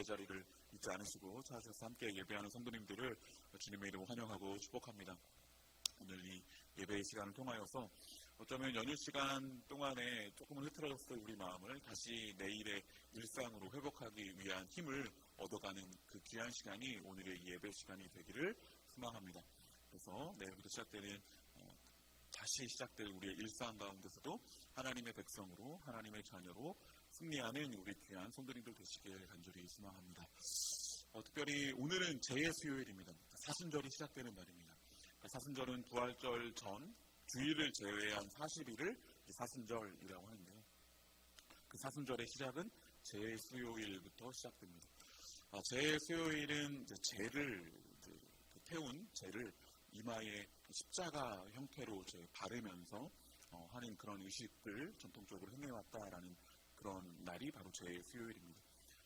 예배자리를 잊지 않으시고 찾아서 함께 예배하는 성도님들을 주님의 이름으로 환영하고 축복합니다. 오늘 이 예배의 시간을 통하여서 어쩌면 연휴 시간 동안에 조금은 흐트러졌을 우리 마음을 다시 내일의 일상으로 회복하기 위한 힘을 얻어가는 그 귀한 시간이 오늘의 예배 시간이 되기를 소망합니다. 그래서 내일부터 시작되는 다시 시작될 우리의 일상 가운데서도 하나님의 백성으로 하나님의 자녀로 승리하는 우리 귀한 성도님들 되시길 간절히 소망합니다. 특별히 오늘은 제수요일입니다. 사순절이 시작되는 날입니다. 사순절은 부활절 전 주일을 제외한 40일을 사순절이라고 하는데요. 그 사순절의 시작은 제수요일부터 시작됩니다. 제수요일은 이제 죄를 태운 죄를 이마에 십자가 형태로 바르면서 하는 그런 의식을 전통적으로 행해왔다라는 그런 날이 바로 제수요일입니다.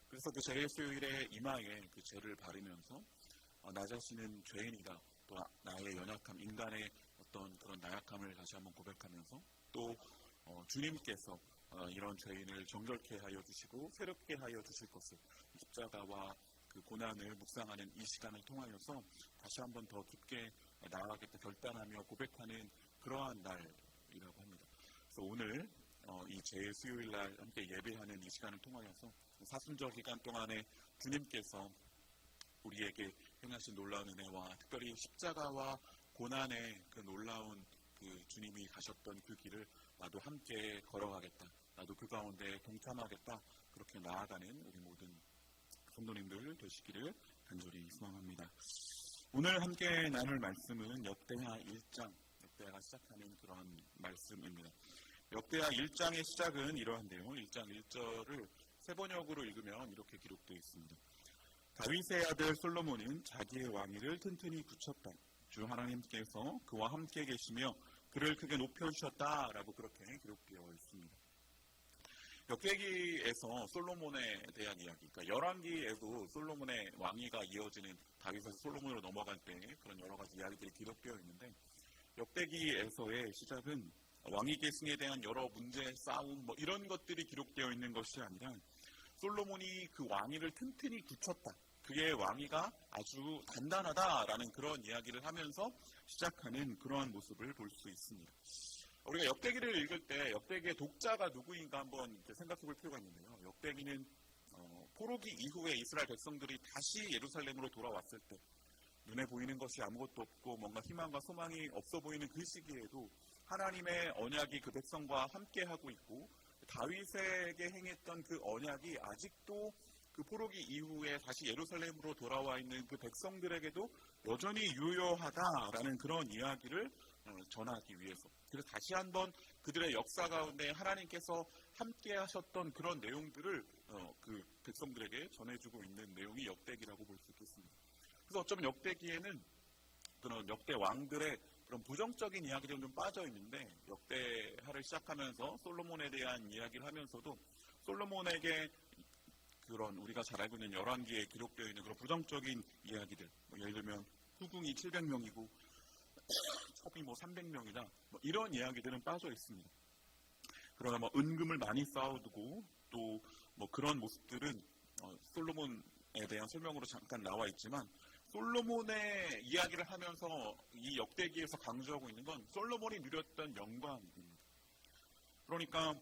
그래서 그 제수요일에 이마에 그 죄를 바르면서 나 자신은 죄인이다. 또 나의 연약함, 인간의 어떤 그런 나약함을 다시 한번 고백하면서 또 주님께서 이런 죄인을 정결케 하여 주시고 새롭게 하여 주실 것을 십자가와 그 고난을 묵상하는 이 시간을 통하여서 다시 한번 더 깊게 나아가겠다 결단하며 고백하는 그러한 날이라고 합니다. 그래서 오늘 이 제수요일 날 함께 예배하는 이 시간을 통하여서 사순절 기간 동안에 주님께서 우리에게 행하신 놀라운 은혜와 특별히 십자가와 고난의 그 놀라운 그 주님이 가셨던 그 길을 나도 함께 걸어가겠다. 나도 그 가운데 동참하겠다. 그렇게 나아가는 우리 모든 성도님들 되시기를 간절히 소망합니다. 오늘 함께 나눌 말씀은 역대하 1장, 역대하가 시작하는 그런 말씀입니다. 역대하 1장의 시작은 이러한데요. 1장 1절을 세번역으로 읽으면 이렇게 기록되어 있습니다. 다윗의 아들 솔로몬은 자기의 왕위를 튼튼히 굳혔다. 주 하나님께서 그와 함께 계시며 그를 크게 높여주셨다라고 그렇게 기록되어 있습니다. 역대기에서 솔로몬에 대한 이야기, 그러니까 열왕기에도 솔로몬의 왕위가 이어지는 다윗에서 솔로몬으로 넘어갈 때 그런 여러 가지 이야기들이 기록되어 있는데 역대기에서의 시작은 왕위 계승에 대한 여러 문제, 싸움 이런 것들이 기록되어 있는 것이 아니라 솔로몬이 그 왕위를 튼튼히 굳혔다. 그의 왕위가 아주 단단하다라는 그런 이야기를 하면서 시작하는 그러한 모습을 볼 수 있습니다. 우리가 역대기를 읽을 때 역대기의 독자가 누구인가 한번 생각해 볼 필요가 있는데요. 역대기는 포로기 이후에 이스라엘 백성들이 다시 예루살렘으로 돌아왔을 때 눈에 보이는 것이 아무것도 없고 뭔가 희망과 소망이 없어 보이는 그 시기에도 하나님의 언약이 그 백성과 함께하고 있고 다윗에게 행했던 그 언약이 아직도 그 포로기 이후에 다시 예루살렘으로 돌아와 있는 그 백성들에게도 여전히 유효하다라는 그런 이야기를 전하기 위해서 그래서 다시 한번 그들의 역사 가운데 하나님께서 함께 하셨던 그런 내용들을 그 백성들에게 전해주고 있는 내용이 역대기라고 볼 수 있겠습니다. 그래서 어쩌면 역대기에는 그런 역대 왕들의 그런 부정적인 이야기들은 좀 빠져 있는데 역대하를 시작하면서 솔로몬에 대한 이야기를 하면서도 솔로몬에게 그런 우리가 잘 알고 있는 열왕기에 기록되어 있는 그런 부정적인 이야기들, 예를 들면 후궁이 700명이고 첩이 300명이다, 이런 이야기들은 빠져 있습니다. 그러나 은금을 많이 쌓아두고 또 그런 모습들은 솔로몬에 대한 설명으로 잠깐 나와 있지만 솔로몬의 이야기를 하면서 이 역대기에서 강조하고 있는 건 솔로몬이 누렸던 영광입니다. 그러니까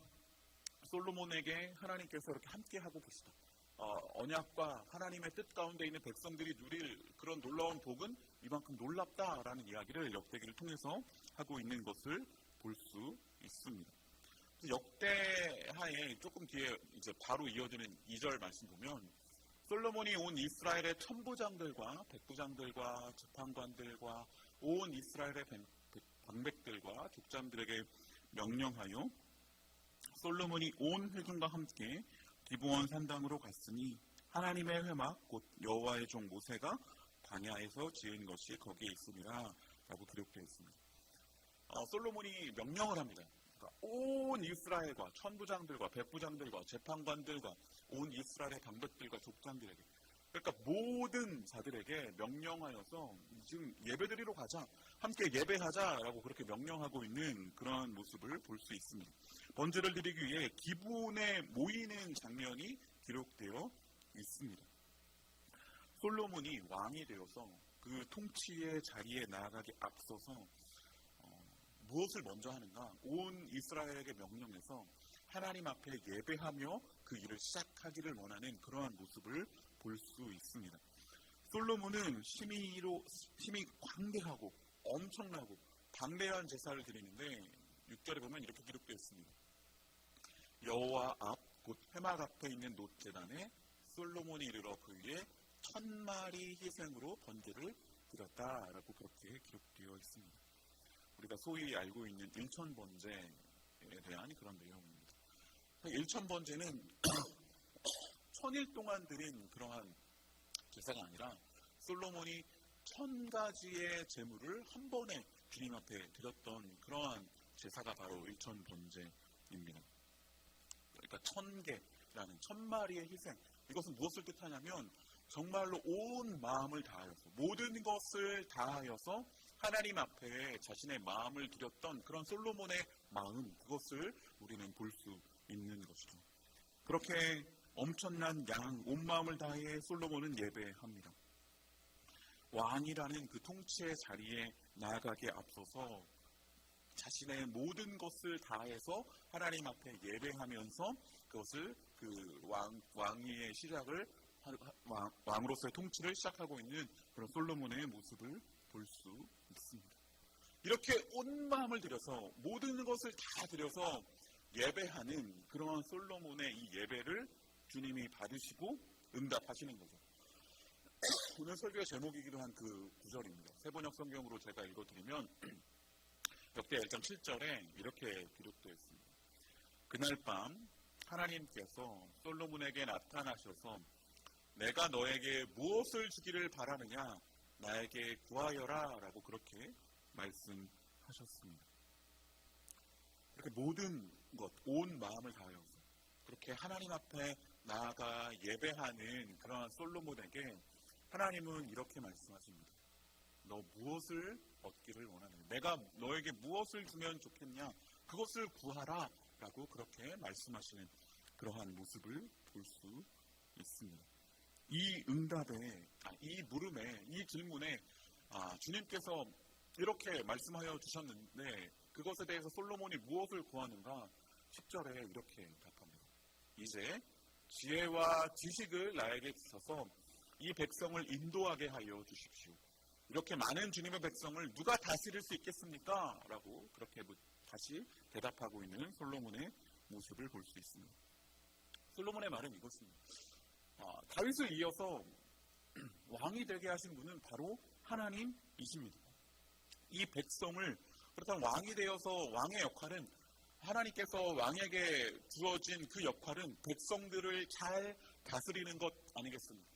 솔로몬에게 하나님께서 이렇게 함께하고 계시다. 언약과 하나님의 뜻 가운데 있는 백성들이 누릴 그런 놀라운 복은 이만큼 놀랍다라는 이야기를 역대기를 통해서 하고 있는 것을 볼 수 있습니다. 역대하에 조금 뒤에 이제 바로 이어지는 2절 말씀 보면 솔로몬이 온 이스라엘의 천부장들과 백부장들과 재판관들과 온 이스라엘의 방백들과 족장들에게 명령하여 솔로몬이 온 회중과 함께 기브온 산당으로 갔으니 하나님의 회막 곧 여호와의 종 모세가 광야에서 지은 것이 거기에 있으리라 라고 기록되어 있습니다. 솔로몬이 명령을 합니다. 그러니까 온 이스라엘과 천부장들과 백부장들과 재판관들과 온 이스라엘의 방백들과 족장들에게 그러니까 모든 자들에게 명령하여서 지금 예배드리러 가자, 함께 예배하자라고 그렇게 명령하고 있는 그런 모습을 볼 수 있습니다. 번제를 드리기 위해 기브온에 모이는 장면이 기록되어 있습니다. 솔로몬이 왕이 되어서 그 통치의 자리에 나아가기 앞서서 무엇을 먼저 하는가? 온 이스라엘에게 명령해서 하나님 앞에 예배하며 그 일을 시작하기를 원하는 그러한 모습을 볼 수 있습니다. 솔로몬은 심히 광대하고 엄청나고 방대한 제사를 드리는데 6절에 보면 이렇게 기록되어 있습니다. 여호와 앞 곧 회막 앞에 있는 놋제단에 솔로몬이 이르러 그 위에 1000마리 희생으로 번제를 드렸다라고 그렇게 기록되어 있습니다. 우리가 소위 알고 있는 일천번제에 대한 그런 내용입니다. 일천번제는 1000일 동안 드린 그러한 제사가 아니라 솔로몬이 1000가지의 제물을 한 번에 주님 앞에 드렸던 그러한 제사가 바로 일천번제입니다. 그러니까 1000개라는 1000마리의 희생, 이것은 무엇을 뜻하냐면 정말로 온 마음을 다하여서 모든 것을 다하여서 하나님 앞에 자신의 마음을 드렸던 그런 솔로몬의 마음, 그것을 우리는 볼 수 있는 것이죠. 그렇게 엄청난 양, 온 마음을 다해 솔로몬은 예배합니다. 왕이라는 그 통치의 자리에 나아가기에 앞서서 자신의 모든 것을 다해서 하나님 앞에 예배하면서 그것을 그 왕위의 시작을 왕으로서의 통치를 시작하고 있는 그런 솔로몬의 모습을 볼 수 있습니다. 이렇게 온 마음을 들여서 모든 것을 다 들여서 예배하는 그런 솔로몬의 이 예배를 주님이 받으시고 응답하시는 거죠. 오늘 설교의 제목이기도 한 그 구절입니다. 세번역 성경으로 제가 읽어드리면 역대 1장 7절에 이렇게 기록되어 있습니다. 그날 밤 하나님께서 솔로몬에게 나타나셔서 내가 너에게 무엇을 주기를 바라느냐 나에게 구하여라 라고 그렇게 말씀하셨습니다. 이렇게 모든 것, 온 마음을 다하여서 그렇게 하나님 앞에 나아가 예배하는 그러한 솔로몬에게 하나님은 이렇게 말씀하십니다. 너 무엇을 얻기를 원하느냐? 내가 너에게 무엇을 주면 좋겠냐? 그것을 구하라 라고 그렇게 말씀하시는 그러한 모습을 볼 수 있습니다. 이 응답에, 이 물음에, 이 질문에 주님께서 이렇게 말씀하여 주셨는데 그것에 대해서 솔로몬이 무엇을 구하는가? 10절에 이렇게 답합니다. 이제 지혜와 지식을 나에게 주셔서 이 백성을 인도하게 하여 주십시오. 이렇게 많은 주님의 백성을 누가 다스릴 수 있겠습니까? 라고 그렇게 다시 대답하고 있는 솔로몬의 모습을 볼 수 있습니다. 솔로몬의 말은 이것입니다. 다윗을 이어서 왕이 되게 하신 분은 바로 하나님이십니다. 이 백성을, 그렇다면 왕이 되어서 왕의 역할은, 하나님께서 왕에게 주어진 그 역할은 백성들을 잘 다스리는 것 아니겠습니까?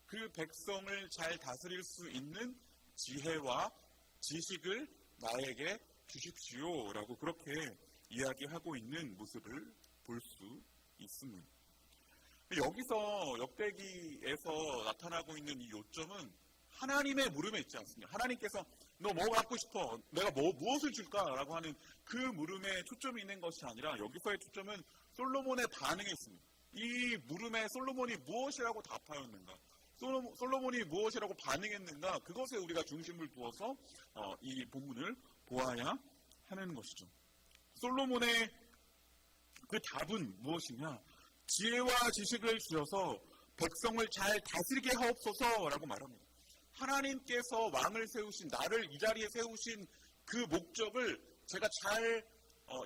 그 백성을 잘 다스릴 수 있는 지혜와 지식을 나에게 주십시오 라고 그렇게 이야기하고 있는 모습을 볼 수 있습니다. 여기서 역대기에서 나타나고 있는 이 요점은 하나님의 물음에 있지 않습니까? 하나님께서 너 뭐 갖고 싶어? 내가 무엇을 줄까라고 하는 그 물음에 초점이 있는 것이 아니라 여기서의 초점은 솔로몬의 반응에 있습니다. 이 물음에 솔로몬이 무엇이라고 답하였는가? 솔로몬이 무엇이라고 반응했는가? 그것에 우리가 중심을 두어서 이 본문을 보아야 하는 것이죠. 솔로몬의 그 답은 무엇이냐? 지혜와 지식을 주셔서 백성을 잘 다스리게 하옵소서라고 말합니다. 하나님께서 왕을 세우신, 나를 이 자리에 세우신 그 목적을 제가 잘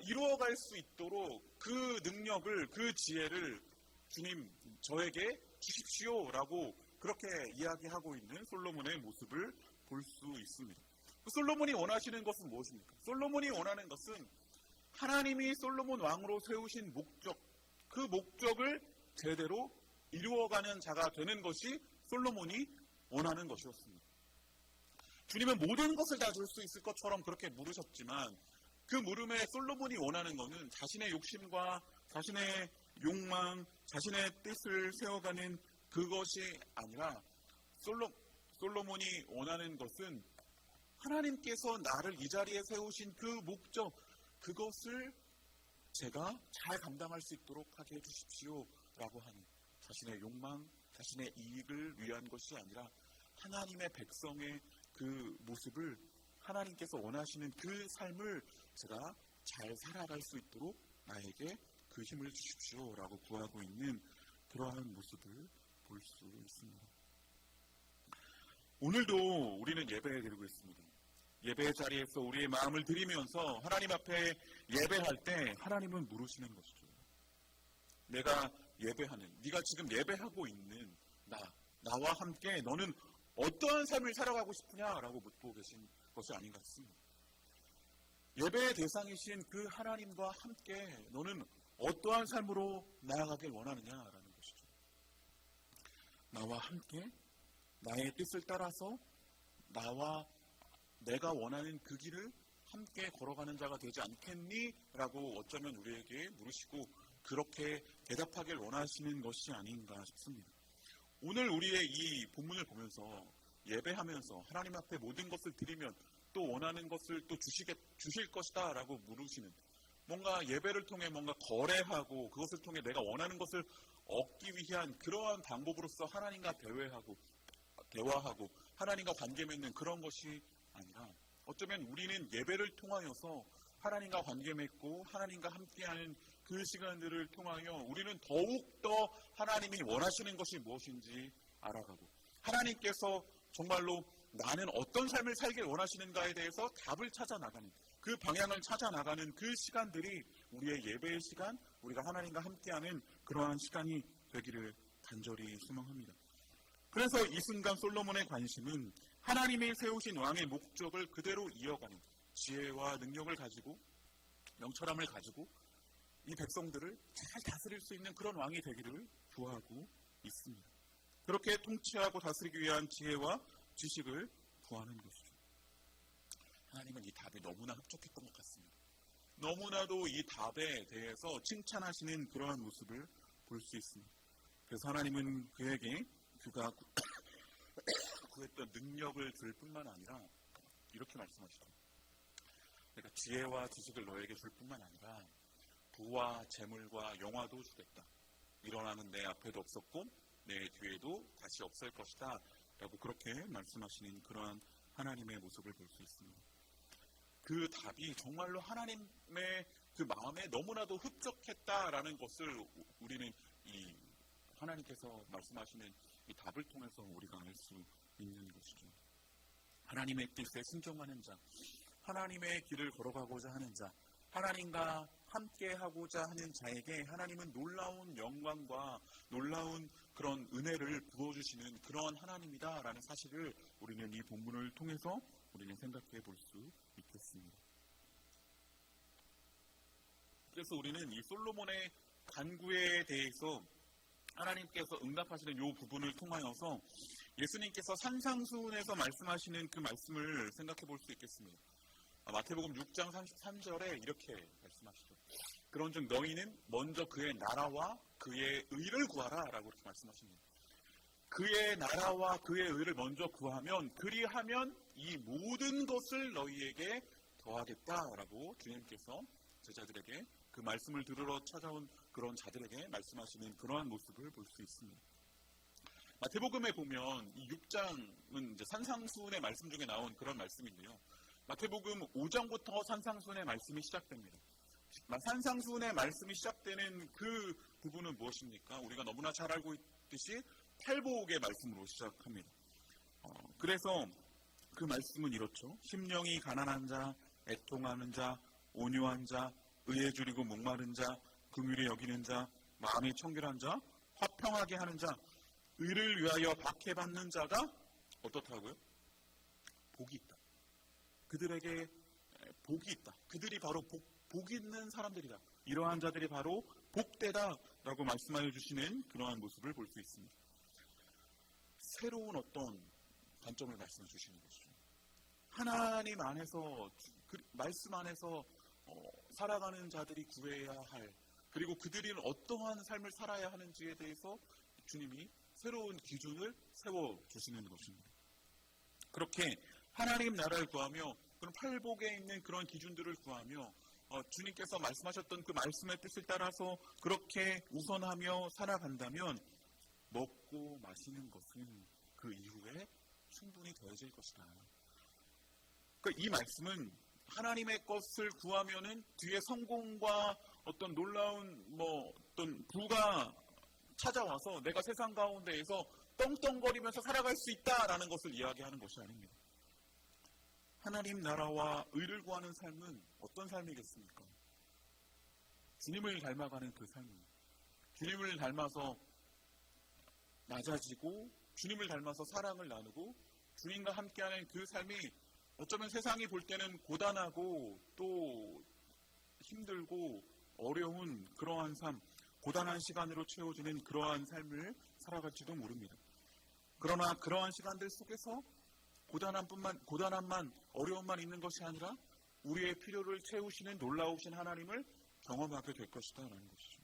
이루어갈 수 있도록 그 능력을, 그 지혜를 주님 저에게 주십시오라고 그렇게 이야기하고 있는 솔로몬의 모습을 볼 수 있습니다. 솔로몬이 원하시는 것은 무엇입니까? 솔로몬이 원하는 것은 하나님이 솔로몬 왕으로 세우신 목적, 그 목적을 제대로 이루어가는 자가 되는 것이 솔로몬이 원하는 것이었습니다. 주님은 모든 것을 다 줄 수 있을 것처럼 그렇게 물으셨지만 그 물음에 솔로몬이 원하는 것은 자신의 욕심과 자신의 욕망, 자신의 뜻을 세워가는 그것이 아니라 솔로몬이 원하는 것은 하나님께서 나를 이 자리에 세우신 그 목적, 그것을 제가 잘 감당할 수 있도록 하게 해주십시오 라고 하는 자신의 욕망, 자신의 이익을 위한 것이 아니라 하나님의 백성의 그 모습을 하나님께서 원하시는 그 삶을 제가 잘 살아갈 수 있도록 나에게 그 힘을 주십시오라고 구하고 있는 그러한 모습을 볼 수 있습니다. 오늘도 우리는 예배 드리고 있습니다. 예배 자리에서 우리의 마음을 드리면서 하나님 앞에 예배할 때 하나님은 물으시는 것이죠. 내가 예배하는, 네가 지금 예배하고 있는 나와 함께 너는 어떠한 삶을 살아가고 싶으냐라고 묻고 계신 것이 아닌가 싶습니다. 예배의 대상이신 그 하나님과 함께 너는 어떠한 삶으로 나아가길 원하느냐라는 것이죠. 나와 함께 나의 뜻을 따라서 나와 내가 원하는 그 길을 함께 걸어가는 자가 되지 않겠니? 라고 어쩌면 우리에게 물으시고 그렇게 대답하길 원하시는 것이 아닌가 싶습니다. 오늘 우리의 이 본문을 보면서 예배하면서 하나님 앞에 모든 것을 드리면 또 원하는 것을 또 주실 것이다 라고 물으시는, 뭔가 예배를 통해 뭔가 거래하고 그것을 통해 내가 원하는 것을 얻기 위한 그러한 방법으로서 하나님과 대화하고 하나님과 관계 맺는 그런 것이 아니라, 어쩌면 우리는 예배를 통하여서 하나님과 관계 맺고 하나님과 함께하는 그 시간들을 통하여 우리는 더욱더 하나님이 원하시는 것이 무엇인지 알아가고, 하나님께서 정말로 나는 어떤 삶을 살길 원하시는가에 대해서 답을 찾아 나가는, 그 방향을 찾아 나가는 그 시간들이 우리의 예배의 시간, 우리가 하나님과 함께하는 그러한 시간이 되기를 간절히 소망합니다. 그래서 이 순간 솔로몬의 관심은 하나님이 세우신 왕의 목적을 그대로 이어가는 지혜와 능력을 가지고, 명철함을 가지고 이 백성들을 잘 다스릴 수 있는 그런 왕이 되기를 구하고 있습니다. 그렇게 통치하고 다스리기 위한 지혜와 지식을 구하는 것이죠. 하나님은 이 답이 너무나 흡족했던 것 같습니다. 너무나도 이 답에 대해서 칭찬하시는 그러한 모습을 볼 수 있습니다. 그래서 하나님은 그에게 그가 구했던 능력을 줄 뿐만 아니라 이렇게 말씀하시죠. 내가 지혜와 지식을 너에게 줄 뿐만 아니라 부와 재물과 영화도 주겠다. 일어나는 내 앞에도 없었고 내 뒤에도 다시 없을 것이다 라고 그렇게 말씀하시는 그러한 하나님의 모습을 볼 수 있습니다. 그 답이 정말로 하나님의 그 마음에 너무나도 흡족했다라는 것을 우리는 이 하나님께서 말씀하시는 이 답을 통해서 우리가 알 수 있는 것이죠. 하나님의 뜻에 순종하는 자, 하나님의 길을 걸어가고자 하는 자, 하나님과 함께하고자 하는 자에게 하나님은 놀라운 영광과 놀라운 그런 은혜를 부어주시는 그러한 하나님이다라는 사실을 우리는 이 본문을 통해서 우리는 생각해 볼 수 있겠습니다. 그래서 우리는 이 솔로몬의 간구에 대해서 하나님께서 응답하시는 이 부분을 통하여서 예수님께서 산상수훈에서 말씀하시는 그 말씀을 생각해 볼 수 있겠습니다. 마태복음 6장 33절에 이렇게 말씀하시죠. 그런즉 너희는 먼저 그의 나라와 그의 의를 구하라 라고 이렇게 말씀하십니다. 그의 나라와 그의 의를 먼저 구하면, 그리하면 이 모든 것을 너희에게 더하겠다라고 주님께서 제자들에게 그 말씀을 들으러 찾아온 그런 자들에게 말씀하시는 그러한 모습을 볼 수 있습니다. 마태복음에 보면 이 6장은 이제 산상수훈의 말씀 중에 나온 그런 말씀인데요. 마태복음 5장부터 산상수훈의 말씀이 시작됩니다. 산상수훈의 말씀이 시작되는 그 부분은 무엇입니까? 우리가 너무나 잘 알고 있듯이 팔복의 말씀으로 시작합니다. 그래서 그 말씀은 이렇죠. 심령이 가난한 자, 애통하는 자, 온유한 자, 의에 줄이고 목마른 자, 긍휼히 여기는 자, 마음이 청결한 자, 화평하게 하는 자, 의를 위하여 박해받는 자가 어떻다고요? 복이 있다. 그들에게 복이 있다. 그들이 바로 복 있는 사람들이다. 이러한 자들이 바로 복되다라고 말씀하여 주시는 그러한 모습을 볼 수 있습니다. 새로운 어떤 관점을 말씀해 주시는 것이죠. 하나님 안에서, 그 말씀 안에서 살아가는 자들이 구해야 할, 그리고 그들이 어떠한 삶을 살아야 하는지에 대해서 주님이 새로운 기준을 세워주시는 것입니다. 그렇게 하나님 나라를 구하며 그런 팔복에 있는 그런 기준들을 구하며 주님께서 말씀하셨던 그 말씀의 뜻을 따라서 그렇게 우선하며 살아간다면 먹고 마시는 것은 그 이후에 충분히 더해질 것이다. 그러니까 이 말씀은 하나님의 것을 구하면은 뒤에 성공과 어떤 놀라운 어떤 부가 찾아와서 내가 세상 가운데에서 떵떵거리면서 살아갈 수 있다라는 것을 이야기하는 것이 아닙니다. 하나님 나라와 의를 구하는 삶은 어떤 삶이겠습니까? 주님을 닮아가는 그 삶입니다. 주님을 닮아서 낮아지고 주님을 닮아서 사랑을 나누고 주님과 함께하는 그 삶이 어쩌면 세상이 볼 때는 고단하고 또 힘들고 어려운 그러한 삶, 고단한 시간으로 채워지는 그러한 삶을 살아갈지도 모릅니다. 그러나 그러한 시간들 속에서 고단함만 어려움만 있는 것이 아니라 우리의 필요를 채우시는 놀라우신 하나님을 경험하게 될 것이다 라는 것이죠.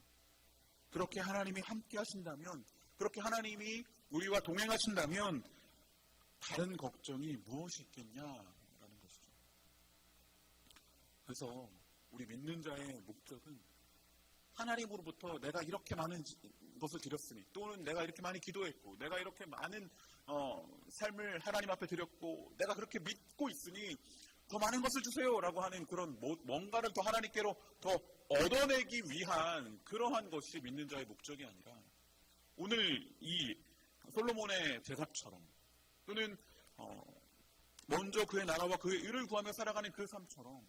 그렇게 하나님이 함께 하신다면, 그렇게 하나님이 우리와 동행하신다면 다른 걱정이 무엇이 있겠냐라는 것이죠. 그래서 우리 믿는 자의 목적은 하나님으로부터 내가 이렇게 많은 것을 드렸으니, 또는 내가 이렇게 많이 기도했고, 내가 이렇게 많은 삶을 하나님 앞에 드렸고, 내가 그렇게 믿고 있으니 더 많은 것을 주세요라고 하는 그런 뭔가를 더 하나님께로 더 얻어내기 위한 그러한 것이 믿는 자의 목적이 아니라, 오늘 이 솔로몬의 대답처럼, 또는 먼저 그의 나라와 그의 의를 구하며 살아가는 그 삶처럼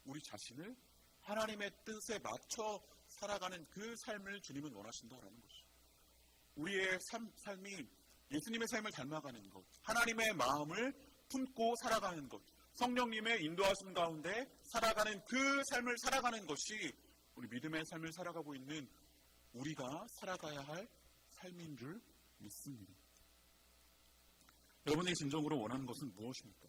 우리 자신을 하나님의 뜻에 맞춰 살아가는 그 삶을 주님은 원하신다라는 것이죠. 우리의 삶이 예수님의 삶을 닮아가는 것, 하나님의 마음을 품고 살아가는 것, 성령님의 인도하심 가운데 살아가는 그 삶을 살아가는 것이 우리 믿음의 삶을 살아가고 있는 우리가 살아가야 할 삶인 줄 믿습니다. 여러분이 진정으로 원하는 것은 무엇입니까?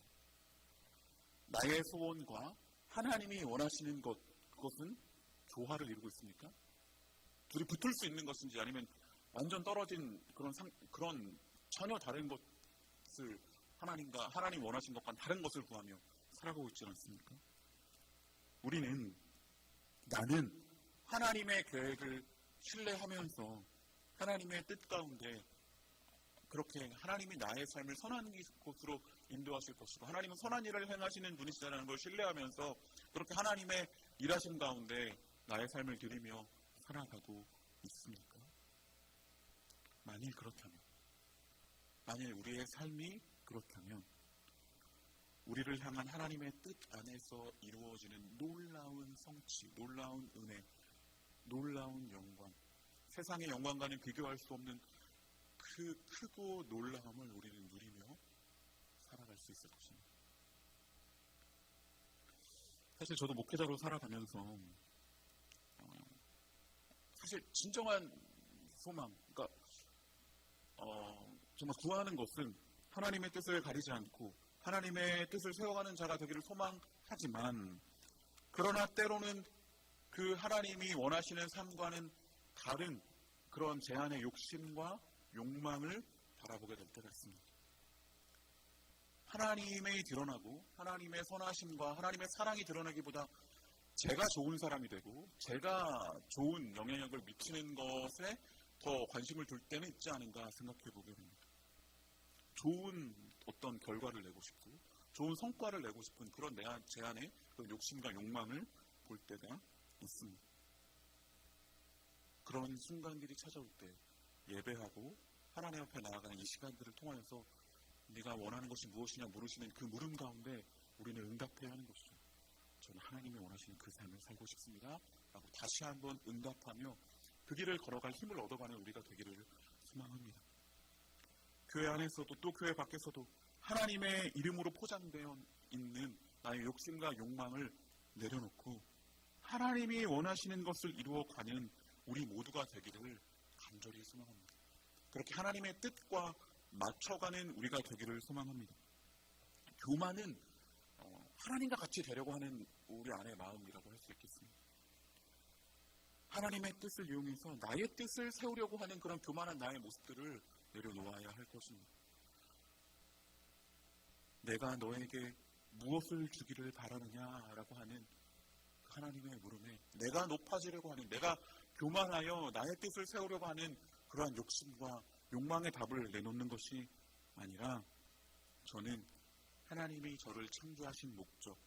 나의 소원과 하나님이 원하시는 그것은 조화를 이루고 있습니까? 둘이 붙을 수 있는 것인지, 아니면 완전 떨어진 그런 전혀 다른 것을 하나님 원하신 것과 다른 것을 구하며 살아가고 있지 않습니까? 나는 하나님의 계획을 신뢰하면서 하나님의 뜻 가운데 그렇게 하나님이 나의 삶을 선한 곳으로 인도하실 것이고, 하나님은 선한 일을 행하시는 분이시다는 걸 신뢰하면서 그렇게 하나님의 일하심 가운데 나의 삶을 드리며 살아가고 있습니까? 만일 우리의 삶이 그렇다면 우리를 향한 하나님의 뜻 안에서 이루어지는 놀라운 성취, 놀라운 은혜, 놀라운 영광, 세상의 영광과는 비교할 수 없는 그 크고 놀라움을 우리는 누리며 살아갈 수 있을 것입니다. 사실 저도 목회자로 살아가면서 사실 진정한 소망, 그러니까 정말 구하는 것은 하나님의 뜻을 가리지 않고 하나님의 뜻을 세워가는 자가 되기를 소망하지만, 그러나 때로는 그 하나님이 원하시는 삶과는 다른 그런 제 안의 욕심과 욕망을 바라보게 될 때가 있습니다. 하나님이 드러나고 하나님의 선하심과 하나님의 사랑이 드러나기보다 제가 좋은 사람이 되고 제가 좋은 영향력을 미치는 것에 더 관심을 둘 때는 있지 않은가 생각해 보게 됩니다. 좋은 어떤 결과를 내고 싶고 좋은 성과를 내고 싶은 그런 제 안에 그런 욕심과 욕망을 볼 때가 있습니다. 그런 순간들이 찾아올 때 예배하고 하나님 앞에 나아가는 이 시간들을 통하여서 네가 원하는 것이 무엇이냐 물으시는 그 물음 가운데 우리는 응답해야 하는 것이죠. 저는 하나님이 원하시는 그 삶을 살고 싶습니다 라고 다시 한번 응답하며 그 길을 걸어갈 힘을 얻어가는 우리가 되기를 소망합니다. 교회 안에서도 또 교회 밖에서도 하나님의 이름으로 포장되어 있는 나의 욕심과 욕망을 내려놓고 하나님이 원하시는 것을 이루어가는 우리 모두가 되기를 간절히 소망합니다. 그렇게 하나님의 뜻과 맞춰가는 우리가 되기를 소망합니다. 교만은 하나님과 같이 되려고 하는 우리 안의 마음이라고 할 수 있겠습니다. 하나님의 뜻을 이용해서 나의 뜻을 세우려고 하는 그런 교만한 나의 모습들을 내려놓아야 할 것입니다. 내가 너에게 무엇을 주기를 바라느냐라고 하는 하나님의 물음에 내가 높아지려고 하는, 내가 교만하여 나의 뜻을 세우려고 하는 그러한 욕심과 욕망의 답을 내놓는 것이 아니라 저는 하나님이 저를 창조하신 목적,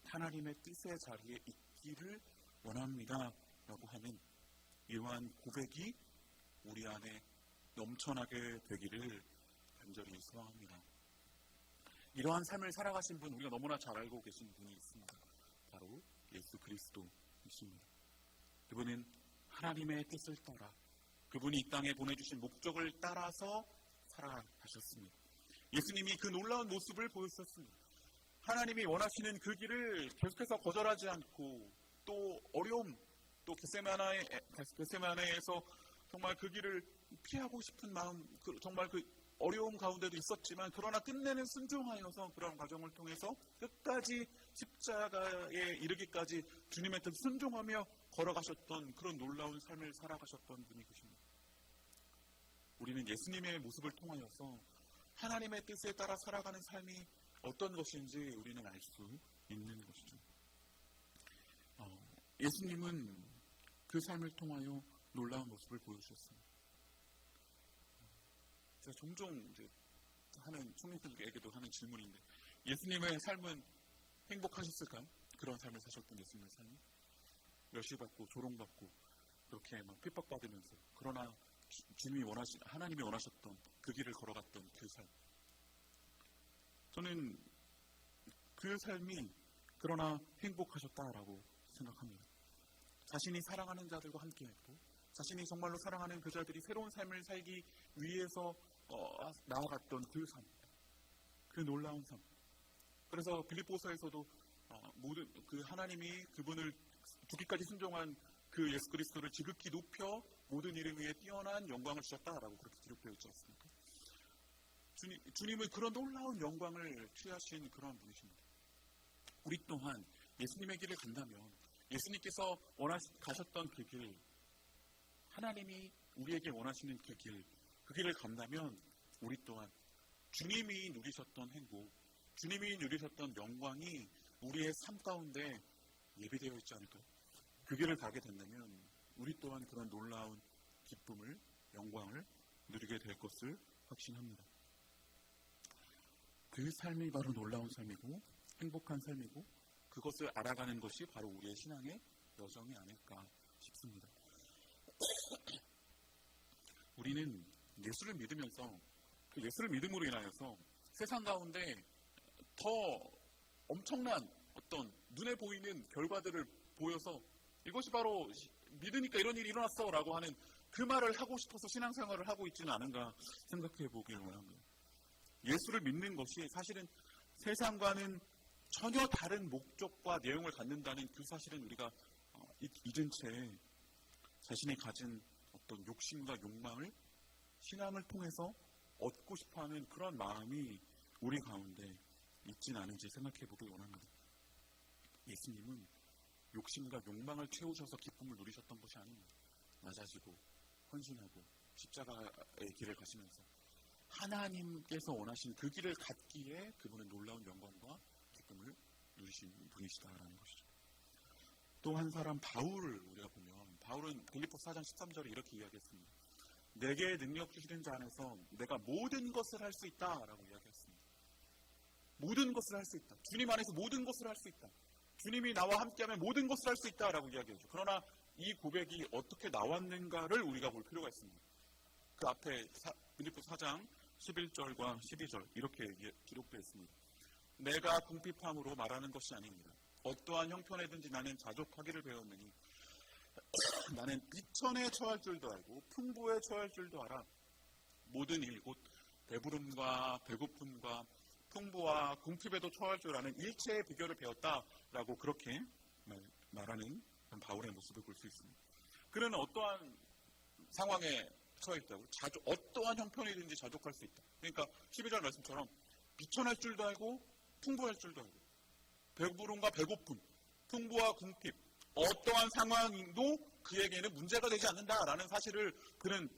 하나님의 뜻의 자리에 있기를 원합니다 라고 하는 이러한 고백이 우리 안에 넘쳐나게 되기를 간절히 소원합니다. 이러한 삶을 살아가신 분, 우리가 너무나 잘 알고 계신 분이 있습니다. 바로 예수 그리스도이십니다. 그분은 하나님의 뜻을 따라 그분이 이 땅에 보내주신 목적을 따라서 살아가셨습니다. 예수님이 그 놀라운 모습을 보여주셨습니다. 하나님이 원하시는 그 길을 계속해서 거절하지 않고 또 어려움, 또 겟세마네에서 정말 그 길을 피하고 싶은 마음, 정말 그 어려움 가운데도 있었지만 그러나 끝내는 순종하여서 그런 과정을 통해서 끝까지 십자가에 이르기까지 주님의 뜻 순종하며 걸어가셨던 그런 놀라운 삶을 살아가셨던 분이 계십니다. 우리는 예수님의 모습을 통하여서 하나님의 뜻에 따라 살아가는 삶이 어떤 것인지 우리는 알 수 있는 것이죠. 예수님은 그 삶을 통하여 놀라운 모습을 보여주셨습니다. 제가 종종 이제 하는 총리들에게도 하는 질문인데, 예수님의 삶은 행복하셨을까요? 그런 삶을 사셨던 예수님의 삶이 멸시받고 조롱받고 그렇게 막 핍박받으면서, 그러나 하나님이 원하셨던 그 길을 걸어갔던 그 삶, 저는 그 삶이 그러나 행복하셨다라고 생각합니다. 자신이 사랑하는 자들과 함께했고, 자신이 정말로 사랑하는 그 자들이 새로운 삶을 살기 위해서 나아갔던 그 삶, 그 놀라운 삶. 그래서 빌립보서에서도 모든 그 하나님이 그분을 죽기까지 순종한 그 예수 그리스도를 지극히 높여 모든 이름 위에 뛰어난 영광을 주셨다라고 그렇게 기록되어 있지 않습니까? 주님은 그런 놀라운 영광을 취하신 그런 분이십니다. 우리 또한 예수님의 길을 간다면, 예수님께서 가셨던 그 길, 하나님이 우리에게 원하시는 그 길을 간다면 우리 또한 주님이 누리셨던 행복, 주님이 누리셨던 영광이 우리의 삶 가운데 예비되어 있지 않을까? 그 길을 가게 된다면 우리 또한 그런 놀라운 기쁨을, 영광을 누리게 될 것을 확신합니다. 그 삶이 바로 놀라운 삶이고 행복한 삶이고, 그것을 알아가는 것이 바로 우리의 신앙의 여정이 아닐까 싶습니다. 우리는 예수를 믿으면서, 그 예수를 믿음으로 인하여서 세상 가운데 더 엄청난 어떤 눈에 보이는 결과들을 보여서 이것이 바로 믿으니까 이런 일이 일어났어 라고 하는 그 말을 하고 싶어서 신앙생활을 하고 있지는 않은가 생각해 보길 원합니다. 예수를 믿는 것이 사실은 세상과는 전혀 다른 목적과 내용을 갖는다는 그 사실은 우리가 잊은 채 자신이 가진 어떤 욕심과 욕망을 신앙을 통해서 얻고 싶어하는 그런 마음이 우리 가운데 있진 않은지 생각해 보길 원합니다. 예수님은 욕심과 욕망을 채우셔서 기쁨을 누리셨던 것이 아닙니다. 낮아지고 헌신하고 십자가의 길을 가시면서 하나님께서 원하신 그 길을 갖기에 그분은 놀라운 영광과 기쁨을 누리신 분이시다라는 것이죠. 또 한 사람 바울을 우리가 보면, 바울은 빌립보서 4장 13절에 이렇게 이야기했습니다. 내게 능력 주시는 자 안에서 내가 모든 것을 할 수 있다라고 이야기했습니다. 모든 것을 할 수 있다. 주님 안에서 모든 것을 할 수 있다. 주님이 나와 함께하면 모든 것을 할 수 있다라고 이야기하죠. 그러나 이 고백이 어떻게 나왔는가를 우리가 볼 필요가 있습니다. 그 앞에 빌립보서 4장 11절과 12절 이렇게 기록되어 있습니다. 내가 궁핍함으로 말하는 것이 아닙니다. 어떠한 형편에든지 나는 자족하기를 배웠느니 나는 비천에 처할 줄도 알고 풍부에 처할 줄도 알아. 모든 일 곧 배부름과 배고픔과 풍부와 궁핍에도 처할 줄 아는 일체의 비결을 배웠다라고 그렇게 말하는 바울의 모습을 볼 수 있습니다. 그는 어떠한 상황에 처해 있다고? 어떠한 형편이든지 자족할 수 있다. 그러니까 12절 말씀처럼 비천할 줄도 알고 풍부할 줄도 알고 배부름과 배고픔, 풍부와 궁핍, 어떠한 상황도 그에게는 문제가 되지 않는다라는 사실을 그는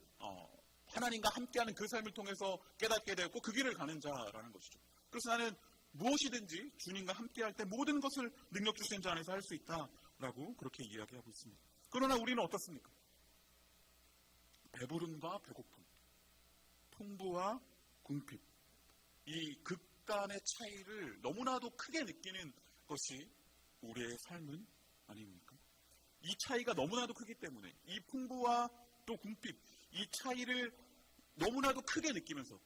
하나님과 함께하는 그 삶을 통해서 깨닫게 되었고 그 길을 가는 자라는 것이죠. 그래서 나는 무엇이든지 주님과 함께할 때 모든 것을 능력 주시는 자 안에서 할 수 있다라고 그렇게 이야기하고 있습니다. 그러나 우리는 어떻습니까? 배부름과 배고픔, 풍부와 궁핍, 이 극간의 차이를 너무나도 크게 느끼는 것이 우리의 삶은 아닙니까? 이 차이가 너무나도 크기 때문에 이 풍부와 또 궁핍, 이 차이를 너무나도 크게 느끼면서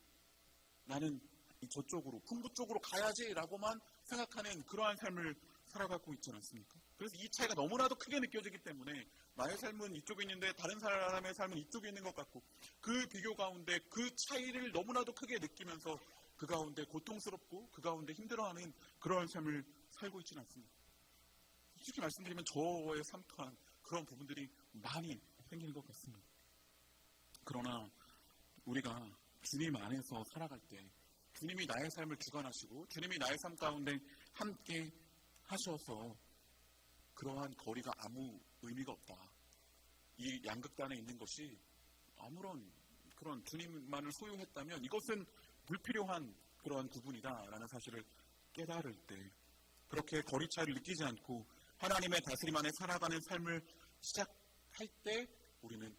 나는 저쪽으로, 풍부 쪽으로 가야지라고만 생각하는 그러한 삶을 살아가고 있지 않습니까? 그래서 이 차이가 너무나도 크게 느껴지기 때문에 나의 삶은 이쪽에 있는데 다른 사람의 삶은 이쪽에 있는 것 같고, 그 비교 가운데 그 차이를 너무나도 크게 느끼면서 그 가운데 고통스럽고 그 가운데 힘들어하는 그러한 삶을 살고 있지는 않습니다. 솔직히 말씀드리면 저의 삶 또한 그런 부분들이 많이 생기는 것 같습니다. 그러나 우리가 주님 안에서 살아갈 때 주님이 나의 삶을 주관하시고 주님이 나의 삶 가운데 함께 하셔서 그러한 거리가 아무 의미가 없다. 이 양극단에 있는 것이 아무런 그런 주님만을 소유했다면 이것은 불필요한 그러한 구분이다라는 사실을 깨달을 때, 그렇게 거리 차이를 느끼지 않고 하나님의 다스림 안에 살아가는 삶을 시작할 때 우리는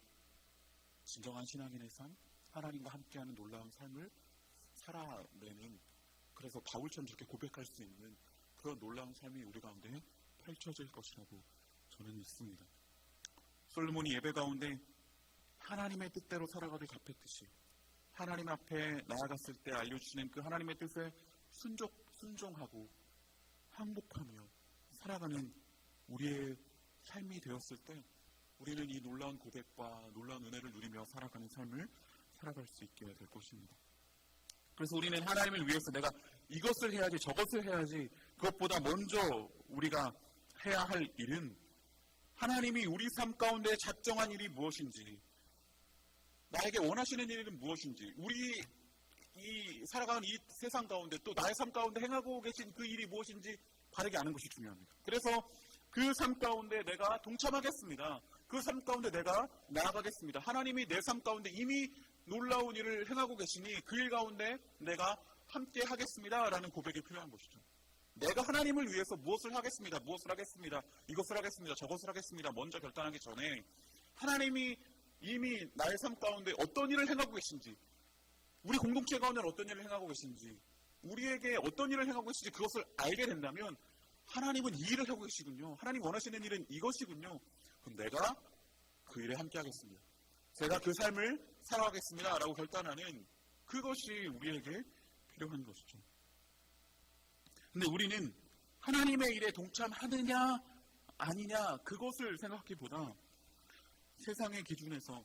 진정한 신앙인의 삶, 하나님과 함께하는 놀라운 삶을 살아내는, 그래서 바울처럼 저렇게 고백할 수 있는 그런 놀라운 삶이 우리 가운데 펼쳐질 것이라고 저는 믿습니다. 솔로몬이 예배 가운데 하나님의 뜻대로 살아가길 갚았듯이 하나님 앞에 나아갔을 때 알려주시는 그 하나님의 뜻에 순종하고 항복하며 살아가는 우리의 삶이 되었을 때 우리는 이 놀라운 고백과 놀라운 은혜를 누리며 살아가는 삶을 살아갈 수 있게 될 것입니다. 그래서 우리는 하나님을 위해서 내가 이것을 해야지 저것을 해야지, 그것보다 먼저 우리가 해야 할 일은 하나님이 우리 삶 가운데 작정한 일이 무엇인지, 나에게 원하시는 일은 무엇인지, 우리 이 살아가는 이 세상 가운데 또 나의 삶 가운데 행하고 계신 그 일이 무엇인지 바르게 아는 것이 중요합니다. 그래서 그 삶 가운데 내가 동참하겠습니다. 그 삶 가운데 내가 나아가겠습니다. 하나님이 내 삶 가운데 이미 놀라운 일을 행하고 계시니 그 일 가운데 내가 함께 하겠습니다 라는 고백이 필요한 것이죠. 내가 하나님을 위해서 무엇을 하겠습니다, 이것을 하겠습니다, 저것을 하겠습니다 먼저 결단하기 전에 하나님이 이미 나의 삶 가운데 어떤 일을 행하고 계신지, 우리 공동체 가운데 어떤 일을 행하고 계신지, 우리에게 어떤 일을 행하고 계신지 그것을 알게 된다면 하나님은 이 일을 하고 계시군요, 하나님 원하시는 일은 이것이군요, 그럼 내가 그 일에 함께 하겠습니다, 제가 그 삶을 살아가겠습니다 라고 결단하는 그것이 우리에게 필요한 것이죠. 근데 우리는 하나님의 일에 동참하느냐 아니냐 그것을 생각하기보다 세상의 기준에서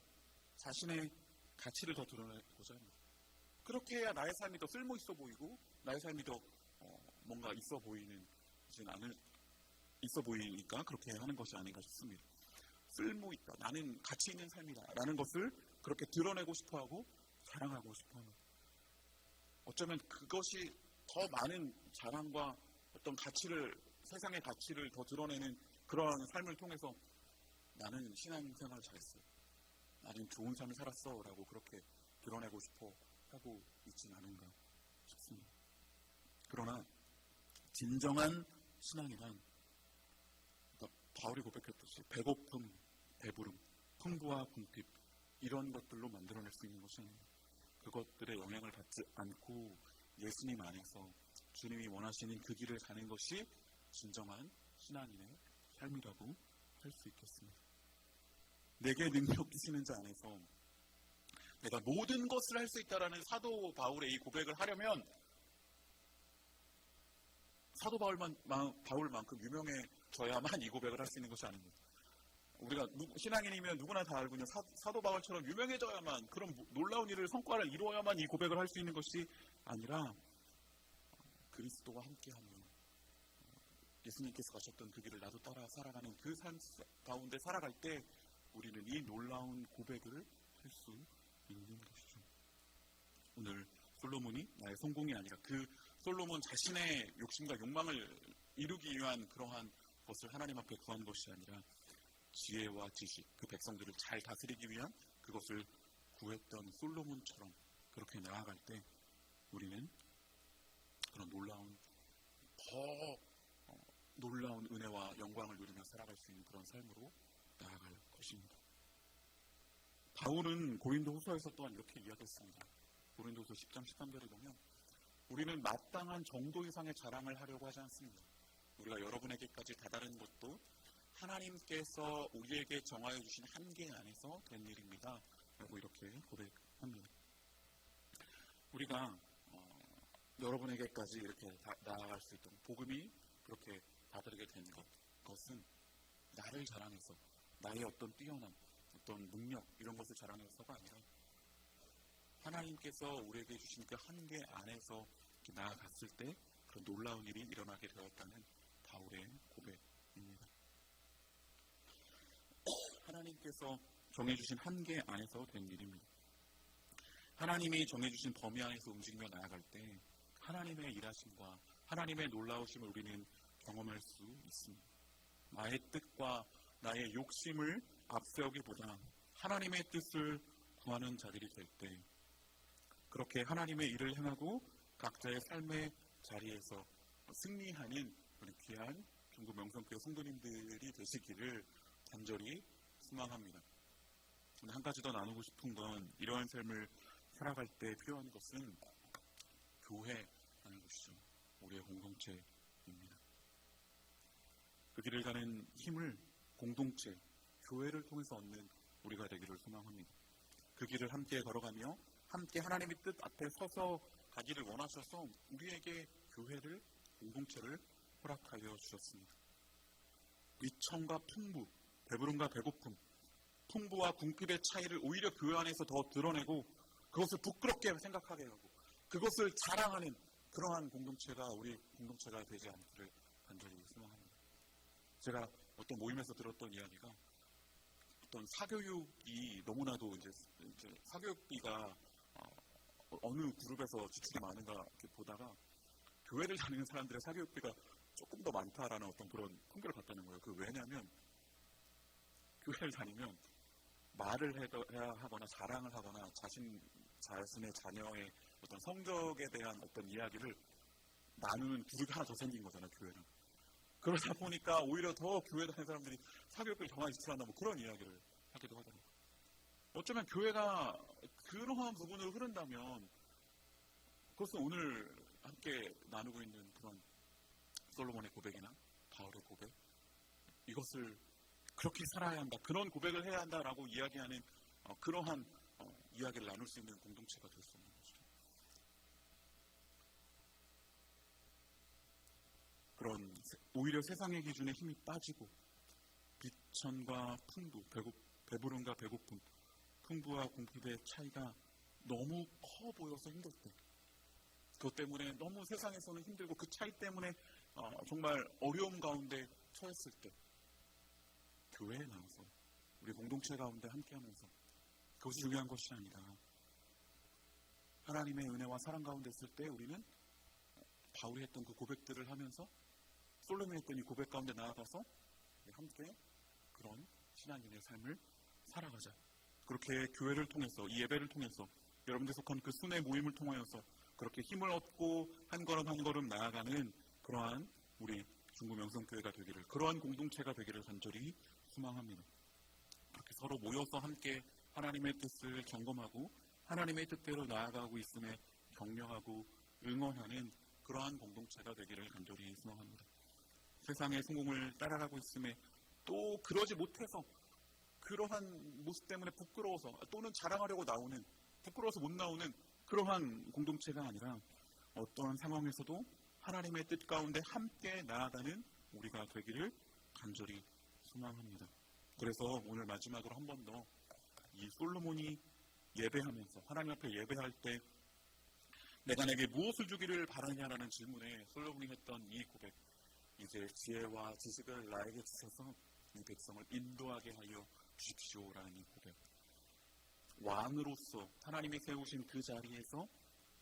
자신의 가치를 더 드러내고자 합니다. 그렇게 해야 나의 삶이 더 쓸모 있어 보이고 나의 삶이 더 뭔가 있어 보이니까 그렇게 하는 것이 아닌가 싶습니다. 쓸모 있다, 나는 가치 있는 삶이다 라는 것을 그렇게 드러내고 싶어하고 자랑하고 싶어합니다. 어쩌면 그것이 더 많은 자랑과 어떤 가치를, 세상의 가치를 더 드러내는 그런 삶을 통해서 나는 신앙생활을 잘했어, 나는 좋은 삶을 살았어 라고 그렇게 드러내고 싶어 하고 있진 않은가 싶습니다. 그러나 진정한 신앙이란 바울이 고백했듯이 배고픔, 배부름, 풍부와 궁핍 이런 것들로 만들어낼 수 있는 것이 아닙니다. 그것들의 영향을 받지 않고 예수님 안에서 주님이 원하시는 그 길을 가는 것이 진정한 신앙인의 삶이라고 할 수 있겠습니다. 내게 능력 주시는 자 안에서 내가 모든 것을 할 수 있다라는 사도 바울의 이 고백을 하려면 사도 바울만큼 유명해져야만 이 고백을 할 수 있는 것이 아닙니다. 우리가 신앙인이면 누구나 다 알고 있는 사도 바울처럼 유명해져야만, 그런 놀라운 일을, 성과를 이루어야만 이 고백을 할 수 있는 것이 아니라 그리스도와 함께하는, 예수님께서 가셨던 그 길을 나도 따라 살아가는 그 삶 가운데 살아갈 때 우리는 이 놀라운 고백을 할 수 있는 것이죠. 오늘 솔로몬이 나의 성공이 아니라 그 솔로몬 자신의 욕심과 욕망을 이루기 위한 그러한 것을 하나님 앞에 구한 것이 아니라 지혜와 지식, 그 백성들을 잘 다스리기 위한 그것을 구했던 솔로몬처럼 그렇게 나아갈 때 우리는 그런 더 놀라운 은혜와 영광을 누리며 살아갈 수 있는 그런 삶으로 나아갈 것입니다. 바울은 고린도 후서에서 또한 이렇게 이야기했습니다. 고린도서 10장 13절에 보면 우리는 마땅한 정도 이상의 자랑을 하려고 하지 않습니다. 우리가 여러분에게까지 다다른 것도 하나님께서 우리에게 정하여 주신 한계 안에서 된 일입니다. 라고 이렇게 고백합니다. 우리가 여러분에게까지 이렇게 나아갈 수 있도록 복음이 그렇게 다다르게 된 것은 나를 자랑해서 나의 어떤 뛰어남, 어떤 능력 이런 것을 자랑해서가 아니라 하나님께서 우리에게 주신 그 한계 안에서 나아갔을 때 그런 놀라운 일이 일어나게 되었다는 바울의 고백입니다. 하나님께서 정해주신 한계 안에서 된 일입니다. 하나님이 정해주신 범위 안에서 움직이며 나아갈 때 하나님의 일하심과 하나님의 놀라우심을 우리는 경험할 수 있습니다. 나의 뜻과 나의 욕심을 앞세우기보다 하나님의 뜻을 구하는 자들이 될 때 그렇게 하나님의 일을 행하고 각자의 삶의 자리에서 승리하는 귀한 중국 명성교회 성도님들이 되시기를 간절히 소망합니다. 한 가지 더 나누고 싶은 건 이러한 삶을 살아갈 때 필요한 것은 교회라는 것이죠. 우리의 공동체입니다. 그 길을 가는 힘을 공동체, 교회를 통해서 얻는 우리가 되기를 소망합니다. 그 길을 함께 걸어가며 함께 하나님의 뜻 앞에 서서 가기를 원하셔서 우리에게 교회를, 공동체를 허락하여 주셨습니다. 미천과 풍부, 배부름과 배고픔, 풍부와 궁핍의 차이를 오히려 교회 안에서 더 드러내고 그것을 부끄럽게 생각하게 하고 그것을 자랑하는 그러한 공동체가 우리 공동체가 되지 않기를 간절히 소망합니다. 제가 어떤 모임에서 들었던 이야기가 어떤 사교육이 너무나도 이제 사교육비가 어느 그룹에서 지출이 많은가 이렇게 보다가 교회를 다니는 사람들의 사교육비가 조금 더 많다라는 어떤 그런 통계를 봤다는 거예요. 그 왜냐하면 교회를 다니면 말을 해야 하거나 자랑을 하거나 자신의 자녀의 어떤 성적에 대한 어떤 이야기를 나누는 그룹이 하나 더 생긴 거잖아요, 교회는. 그러다 보니까 오히려 더 교회 다니는 사람들이 사교육비를 더 많이 지출한다 뭐 그런 이야기를 하기도 하더라고요. 어쩌면 교회가 그러한 부분으로 흐른다면 그것은 오늘 함께 나누고 있는 그런 솔로몬의 고백이나 바울의 고백 이것을 그렇게 살아야 한다. 그런 고백을 해야 한다라고 이야기하는 그러한 이야기를 나눌 수 있는 공동체가 될 수 있는 것이죠. 그런 오히려 세상의 기준에 힘이 빠지고 비천과 풍부, 배부름과 배고픔, 풍부와 궁핍의 차이가 너무 커 보여서 힘들 때 그것 때문에 너무 세상에서는 힘들고 그 차이 때문에 정말 어려움 가운데 처했을 때 교회에 나와서 우리 공동체 가운데 함께하면서 그것이 중요한 것이 아니라 하나님의 은혜와 사랑 가운데 있을 때 우리는 바울이 했던 그 고백들을 하면서 솔로몬이 했던 이 고백 가운데 나아가서 함께 그런 신앙인의 삶을 살아가자. 그렇게 교회를 통해서 이 예배를 통해서 여러분들 속한 그 순회 모임을 통하여서 그렇게 힘을 얻고 한 걸음 한 걸음 나아가는 그러한 우리 중국 명성교회가 되기를 그러한 공동체가 되기를 간절히 소망합니다. 그렇게 서로 모여서 함께 하나님의 뜻을 점검하고 하나님의 뜻대로 나아가고 있음에 격려하고 응원하는 그러한 공동체가 되기를 간절히 소망합니다. 세상의 성공을 따라가고 있음에 또 그러지 못해서 그러한 모습 때문에 부끄러워서 또는 자랑하려고 나오는 부끄러워서 못 나오는 그러한 공동체가 아니라 어떠한 상황에서도 하나님의 뜻 가운데 함께 나아가는 우리가 되기를 간절히 소망합니다. 그래서 오늘 마지막으로 한 번 더 이 솔로몬이 예배하면서 하나님 앞에 예배할 때 내가 내게 무엇을 주기를 바라냐라는 질문에 솔로몬이 했던 이 고백 이제 지혜와 지식을 나에게 주셔서 이 백성을 인도하게 하여 주십시오라는 이 고백 왕으로서 하나님이 세우신 그 자리에서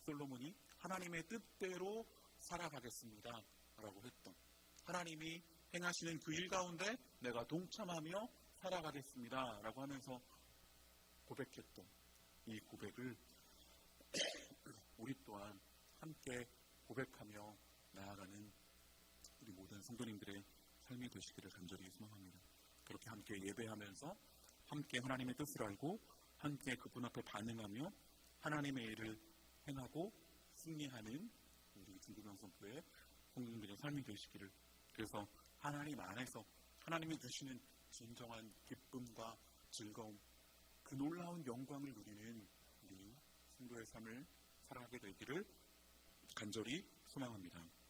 솔로몬이 하나님의 뜻대로 살아가겠습니다 라고 했던 하나님이 행하시는 그 일 가운데 내가 동참하며 살아가겠습니다 라고 하면서 고백했던 이 고백을 우리 또한 함께 고백하며 나아가는 우리 모든 성도님들의 삶이 되시기를 간절히 소망합니다. 그렇게 함께 예배하면서 함께 하나님의 뜻을 알고 함께 그분 앞에 반응하며 하나님의 일을 행하고 승리하는 우리 중고병 선포의 성도님들의 삶이 되시기를, 그래서 하나님 안에서 하나님이 주시는 진정한 기쁨과 즐거움, 그 놀라운 영광을 누리는 우리 성도의 삶을 살아가게 되기를 간절히 소망합니다.